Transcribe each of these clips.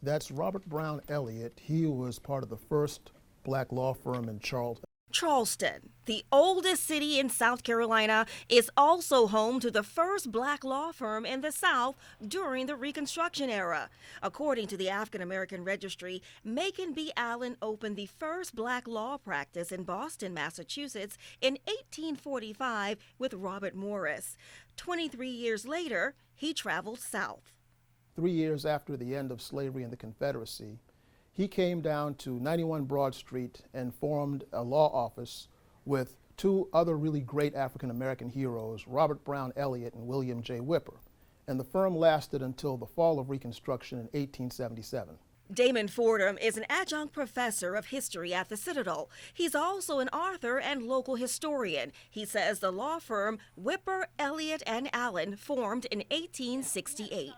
That's Robert Brown Elliott. He was part of the first black law firm in Charleston. Charleston, the oldest city in South Carolina, is also home to the first black law firm in the South during the Reconstruction era. According to the African American Registry, Macon B. Allen opened the first black law practice in Boston, Massachusetts in 1845 with Robert Morris. 23 years later, he traveled south. 3 years after the end of slavery in the Confederacy, he came down to 91 Broad Street and formed a law office with two other really great African American heroes, Robert Brown Elliott and William J. Whipper. And the firm lasted until the fall of Reconstruction in 1877. Damon Fordham is an adjunct professor of history at the Citadel. He's also an author and local historian. He says the law firm Whipper, Elliott, and Allen formed in 1868.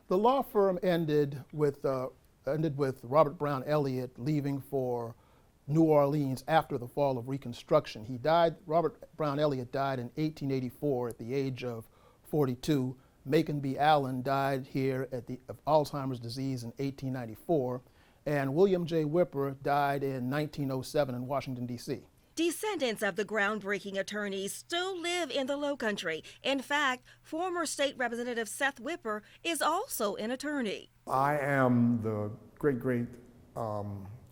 The law firm ended with Robert Brown Elliott leaving for New Orleans after the fall of Reconstruction. Robert Brown Elliott died in 1884 at the age of 42. Macon B. Allen died here of Alzheimer's disease in 1894. And William J. Whipper died in 1907 in Washington, D.C. Descendants of the groundbreaking attorneys still live in the Lowcountry. In fact, former State Representative Seth Whipper is also an attorney. I am the great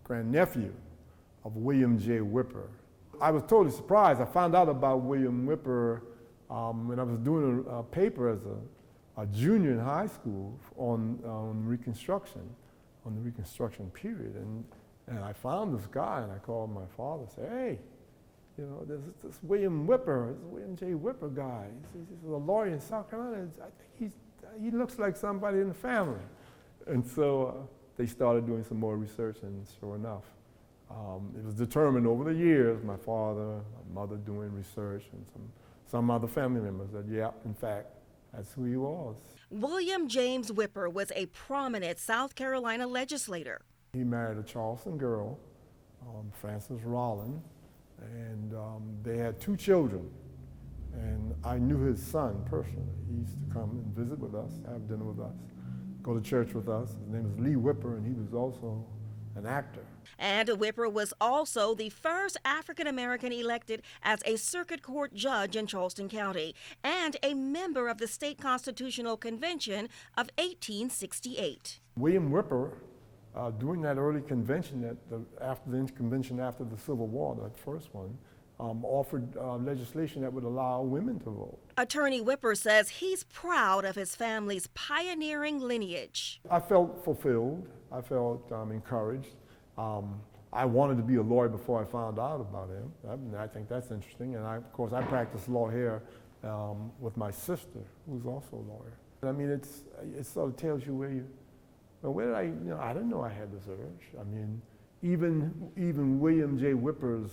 grandnephew of William J. Whipper. I was totally surprised. I found out about William Whipper when I was doing a paper as a junior in high school on Reconstruction, on the Reconstruction period. And I found this guy, and I called my father and said, hey, you know, there's this William Whipper, this William J. Whipper guy. He's a lawyer in South Carolina. I think he looks like somebody in the family. And so they started doing some more research, and sure enough, it was determined over the years, my father, my mother doing research, and some other family members that, yeah, in fact, that's who he was. William James Whipper was a prominent South Carolina legislator. He married a Charleston girl, Frances Rollin, and they had 2 children. And I knew his son personally. He used to come and visit with us, have dinner with us, go to church with us. His name is Lee Whipper, and he was also an actor. And Whipper was also the first African American elected as a circuit court judge in Charleston County and a member of the State Constitutional Convention of 1868. William Whipper, during that early convention, after the convention after the Civil War, that first one, offered legislation that would allow women to vote. Attorney Whipper says he's proud of his family's pioneering lineage. I felt fulfilled. I felt encouraged. I wanted to be a lawyer before I found out about him. I think that's interesting. And of course, I practice law here with my sister, who's also a lawyer. I mean, it sort of tells you where did I didn't know I had this urge. I mean, even William J. Whipper's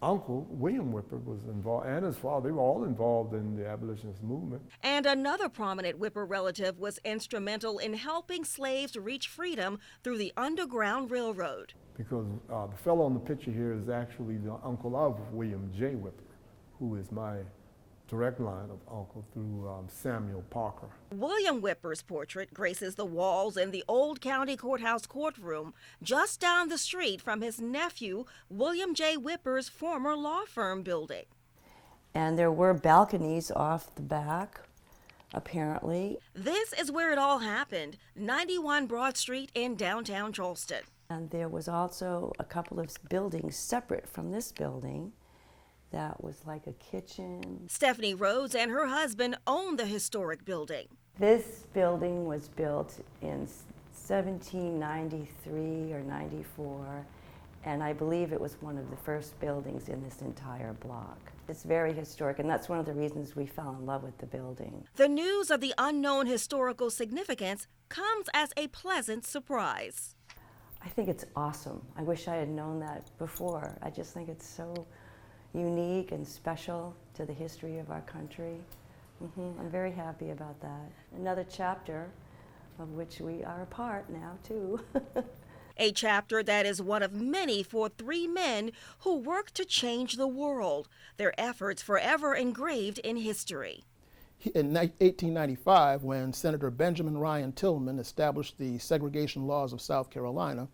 uncle, William Whipper, was involved, and his father, they were all involved in the abolitionist movement. And another prominent Whipper relative was instrumental in helping slaves reach freedom through the Underground Railroad. Because the fellow on the picture here is actually the uncle of William J. Whipper, who is my direct line of uncle through Samuel Parker. William Whipper's portrait graces the walls in the old county courthouse courtroom just down the street from his nephew, William J. Whipper's former law firm building. And there were balconies off the back, apparently. This is where it all happened, 91 Broad Street in downtown Charleston. And there was also a couple of buildings separate from this building that was like a kitchen. Stephanie Rhodes and her husband own the historic building. This building was built in 1793 or 94, and I believe it was one of the first buildings in this entire block. It's very historic, and that's one of the reasons we fell in love with the building. The news of the unknown historical significance comes as a pleasant surprise. I think it's awesome. I wish I had known that before. I just think it's so unique and special to the history of our country. I'm very happy about that. Another chapter of which we are a part now, too. A chapter that is one of many for 3 men who worked to change the world, their efforts forever engraved in history. In 1895, when Senator Benjamin Ryan Tillman established the segregation laws of South Carolina,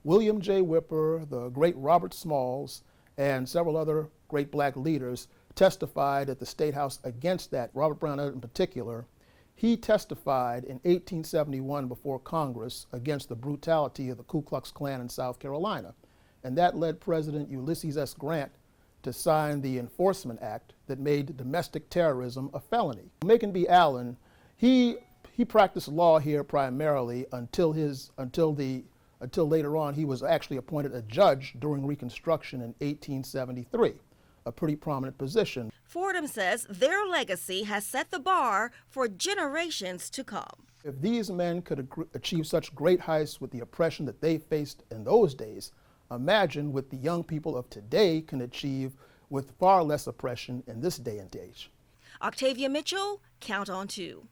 William J. Whipper, the great Robert Smalls, and several other great black leaders testified at the State House against that. Robert Brown Elliott in particular, he testified in 1871 before Congress against the brutality of the Ku Klux Klan in South Carolina. And that led President Ulysses S. Grant to sign the Enforcement Act that made domestic terrorism a felony. Macon B. Allen, he practiced law here primarily until later on he was actually appointed a judge during Reconstruction in 1873, a pretty prominent position. Fordham says their legacy has set the bar for generations to come. If these men could achieve such great heights with the oppression that they faced in those days, imagine what the young people of today can achieve with far less oppression in this day and age. Octavia Mitchell, Count on 2.